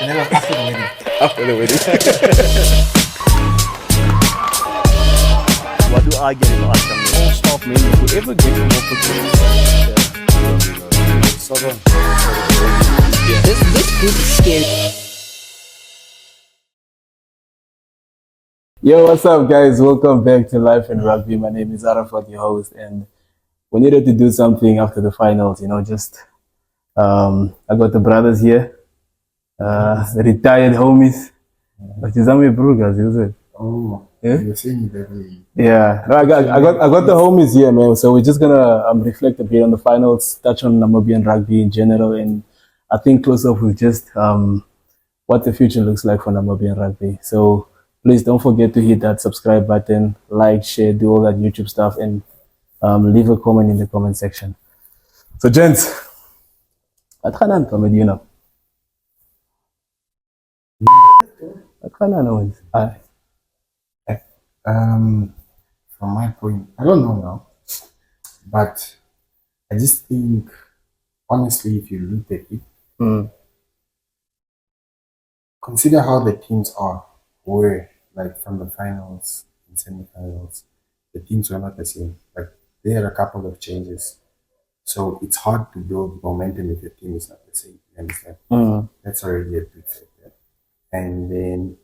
And that was after the wedding. After the wedding. What do I get in the outcome? All staff members, whoever gets involved with This group is scary. Yo, what's up, guys? Welcome back to Life in Rugby. My name is Arafat, your host, and we needed to do something after the finals. I got the brothers here, the retired homies. But is that Brugas, is it? Oh, yeah. You're saying that way. Yeah, no, I got the homies here, man. So we're just gonna reflect a bit on the finals, touch on Namibian rugby in general, and I think close up with just what the future looks like for Namibian rugby. So please don't forget to hit that subscribe button, like, share, do all that YouTube stuff, and leave a comment in the comment section. So, gents, what can I comment, you know? What can I know? From my point, I don't know now, but I just think, honestly, if you look at it, consider how the teams were like from the finals and semifinals. The teams were not the same. Like there are a couple of changes, so it's hard to build momentum if your team is not the same. You understand? That's already a big factor. And then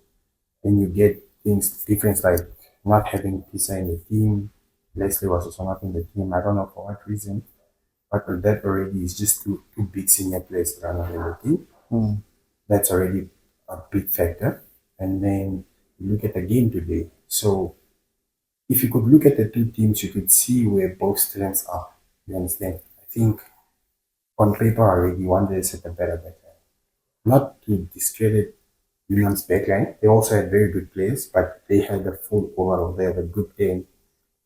you get things different, like not having Pisa in the team. Leslie was also not in the team. I don't know for what reason, but that already is just two big senior players that are not in the team. That's already a big factor. And then you look at the game today. So if you could look at the two teams, you could see where both strengths are. You understand? I think on paper already, Wanderers had a better backline. Not to discredit Unam's backline, they also had very good players, but they had a full overall. They had a good team,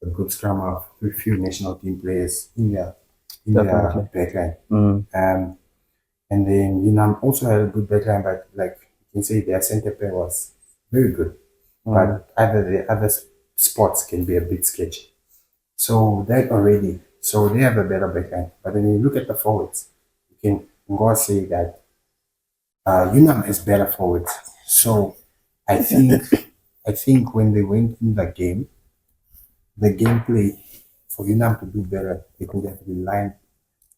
a good scrum of a few national team players in their backline. And then Unam also had a good backline, but like you can say their center pair was very good. But the other spots can be a bit sketchy. So that already, so they have a better backline. But then you look at the forwards, you can go and say that Unam is better forwards. So I think when they went in the gameplay for Unam to do better, they could have relied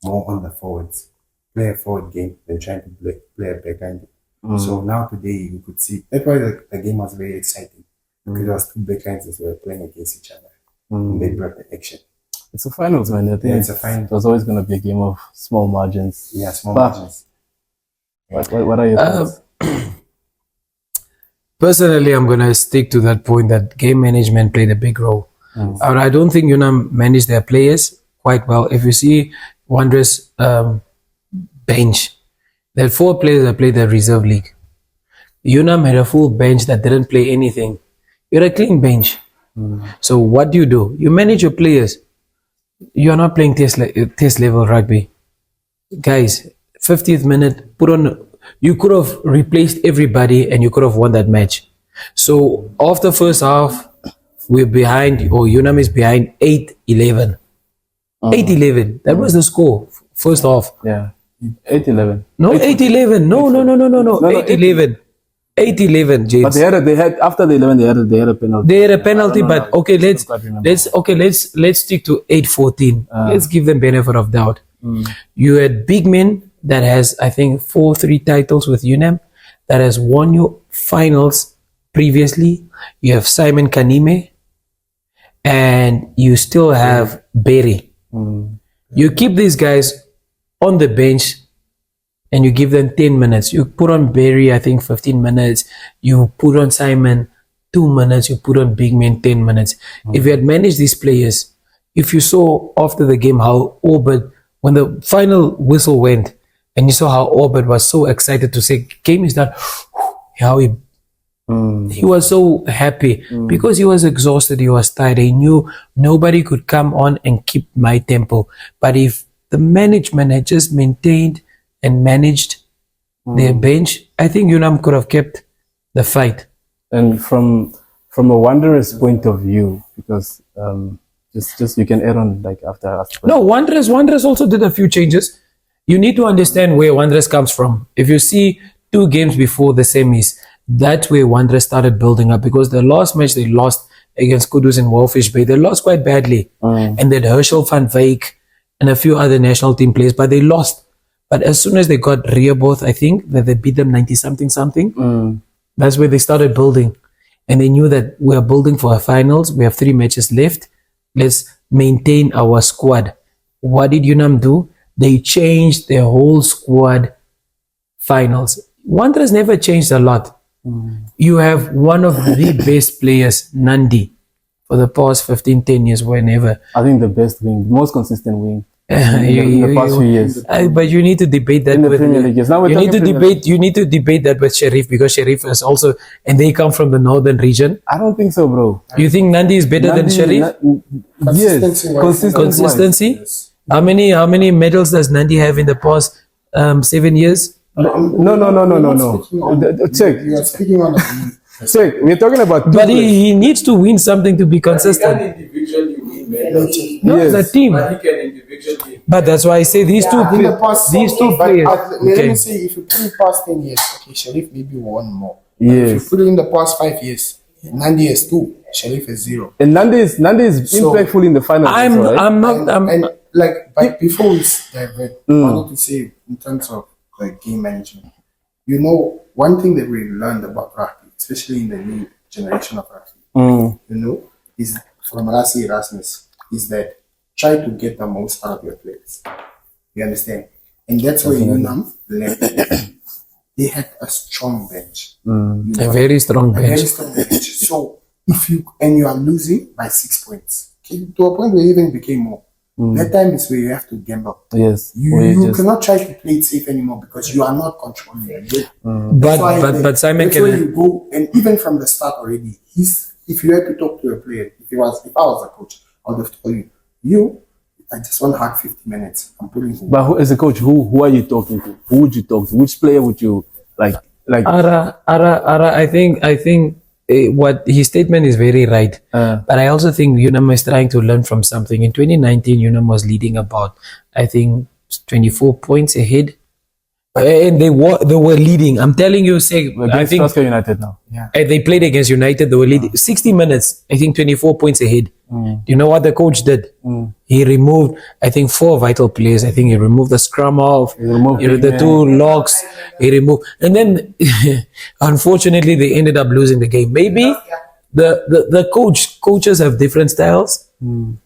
more on the forwards, play a forward game than trying to play a backhand. So now today you could see that's why the game was very exciting, because there was two backlines that were playing against each other. And they brought the action. It's a finals, man. I think it's a final. It was always going to be a game of small margins. Yeah, small margins. What are your thoughts? Personally, I'm going to stick to that point that game management played a big role. I don't think Unam managed their players quite well. If you see Wanderers bench, there are 4 players that played the reserve league. Unam had a full bench that didn't play anything. You're a clean bench. So what do? You manage your players. You are not playing test level rugby. Guys, 50th minute, you could have replaced everybody and you could have won that match. So after first half, we're behind, or Unam is behind 8-11. 8-11. That was the score. First half. Yeah. 8-11. No, 8-11. No. 8-11. 8-11, James. But they had after the 11 they had a penalty. They had a penalty, but okay, let's stick to 8-14. Let's give them benefit of doubt. You had Big Men that has, I think, 4-3 titles with Unam, that has won you finals previously. You have Simon Kanime, and you still have Berry. You keep these guys on the bench and you give them 10 minutes. You put on Berry, I think 15 minutes. You put on Simon 2 minutes. You put on Big Man 10 minutes. If you had managed these players, if you saw after the game how Orbit, when the final whistle went, and you saw how Orbit was so excited to say, game is done, how he was so happy because he was exhausted, he was tired. He knew nobody could come on and keep my tempo. But if the management had just maintained and managed their bench, I think Unam could have kept the fight. And from a Wanderers point of view, because just you can add on like after. No, Wanderers also did a few changes. You need to understand where Wanderers comes from. If you see 2 games before the semis. That's where Wanderers started building up, because the last match they lost against Kudus in Walfish Bay, they lost quite badly. And then Herschel van Wyk and a few other national team players, but they lost. But as soon as they got Rehoboth, I think that they beat them 90-something. That's where they started building. And they knew that we are building for our finals. We have 3 matches left. Let's maintain our squad. What did UNAM do? They changed their whole squad finals. Wanderers never changed a lot. You have one of the best players, Nandi, for the past 15-10 years, whenever. I think the best wing, the most consistent wing in the past few years. But you need to debate that In the with Premier League, yes. Now we're talking Premier League. You need to debate that with Sharif, because Sharif is also, and they come from the northern region. I don't think so, bro. You think Nandi is better than Sharif? Yes, Consistency. Yes. How many medals does Nandi have in the past 7 years? No. Check. You are speaking on a Check. We're talking about two But players. he needs to win something to be consistent. Individually win medals, No, Yes. the team. but he can individually. But that's why I say these two in the past, these two but players. let Okay. me say, if you put in past 10 years, okay, Sharif maybe won more. But if you Yes. put it in the past 5 years, Nandi has 2, Sharif has 0. And Nandi is So- impactful in the finals. I'm also, right? I'm not I'm But before we divert, I wanted to say in terms of like game management, one thing that we learned about rugby, especially in the new generation of rugby, is from Rassi Erasmus, is that try to get the most out of your players. You understand? And that's where UNAM left. They had a strong bench. a very strong A very bench. strong bench. So if you are losing by 6 points, okay, to a point where it even became more. That time is where you have to gamble. Yes. You cannot try to play it safe anymore because you are not controlling the game. But Simon that's where can. you go, and even from the start already, if you had to talk to a player, if I was a coach, I would have told you, I just want hard 50 minutes. I'm putting you. But as a coach, who are you talking to? Who would you talk to? Which player would you like? Ara, I think what his statement is very right. But I also think UNAM is trying to learn from something. In 2019, UNAM was leading about, I think, 24 points ahead. And they were leading. I'm telling you, I think Glasgow United now. they played against United. They were leading 60 minutes. I think 24 points ahead. Do you know what the coach did? He removed, I think, 4 vital players. I think he removed the scrum half, removed the 2 locks. He removed, and then unfortunately they ended up losing the game. Maybe the coaches have different styles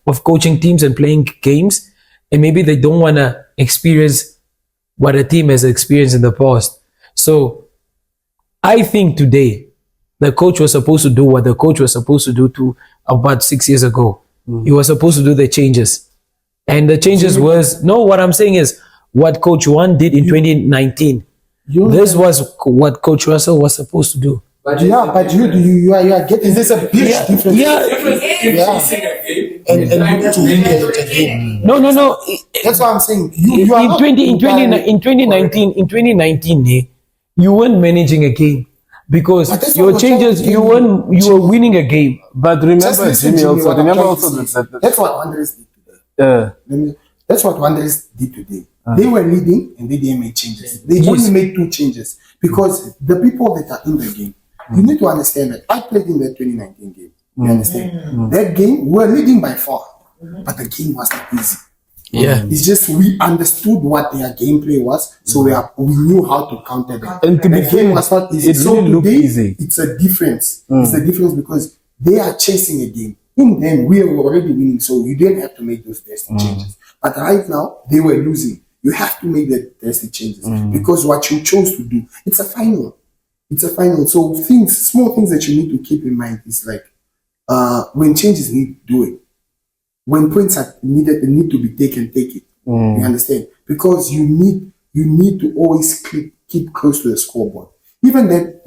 of coaching teams and playing games, and maybe they don't want to experience what a team has experienced in the past. So I think today the coach was supposed to do what the coach was supposed to do about 6 years ago. He was supposed to do the changes. And the changes what I'm saying is what Coach Juan did in 2019. This was what Coach Russell was supposed to do. But you are getting this a big difference. And you need to win the game. No. That's what I'm saying. In 2019, you weren't managing a game because your changes. You were winning a game. But Just remember, listen Jimmy, to me, also what I'm remember trying to also say. that That's what Wanderers did today. That's what Wanderers did today. They were leading and they didn't make changes. They only made 2 changes because the people that are in the game, you need to understand that I played in that 2019 game. You understand? That game, we were leading by 4, but the game was not easy. Yeah. It's just we understood what their gameplay was, so we knew how to counter them. And to be the fair, game was not easy. it So really looked today, easy. it's a difference. It's a difference because they are chasing a game. In them, we were already winning, so you didn't have to make those drastic changes. But right now, they were losing. You have to make the drastic changes because what you chose to do, it's a final. It's a final. So small things that you need to keep in mind is like when changes need, do it. When points are need to be taken, take it. You understand? Because you need to always keep close to the scoreboard. Even that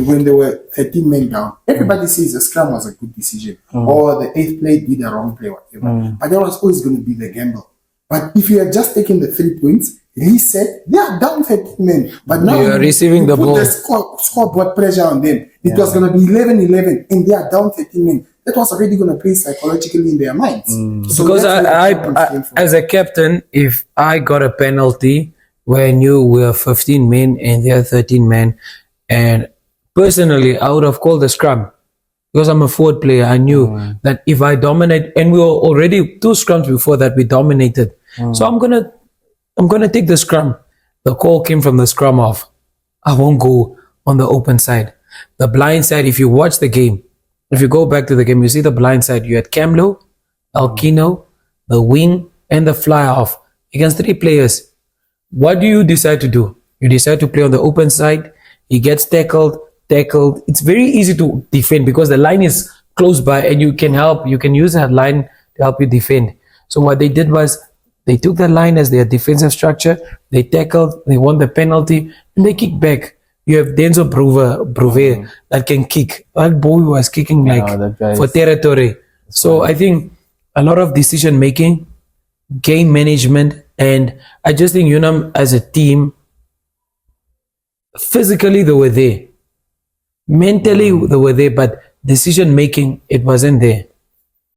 when there were 13 men down, everybody says the scrum was a good decision or the 8th play did a wrong play, whatever. But there was always going to be the gamble. But if you had just taken the 3 points, reset, they are down 13 men. But now You are receiving the put ball. the scoreboard pressure on them. It was going to be 11-11 and they are down 13 men. That was already going to play psychologically in their minds. So Because that's where the problems came from. as a captain, if I got a penalty where I knew we were 15 men and they are 13 men. And personally, I would have called the scrum because I'm a forward player. I knew that if I dominate, and we were already 2 scrums before that, we dominated. So I'm gonna take the scrum. The call came from the scrum off. I won't go on the open side. The blind side, if you watch the game, if you go back to the game, you see the blind side. You had Camlo, Alkino, the wing, and the fly off against 3 players. What do you decide to do? You decide to play on the open side. He gets tackled. It's very easy to defend because the line is close by and you can help. You can use that line to help you defend. So what they did was they took the line as their defensive structure. They tackled. They won the penalty and they kicked back. You have Denzel Bruve that can kick. That boy was kicking that guy for is- territory. So I think a lot of decision making, game management, and I just think Unam as a team, physically they were there, mentally they were there, but decision making, it wasn't there.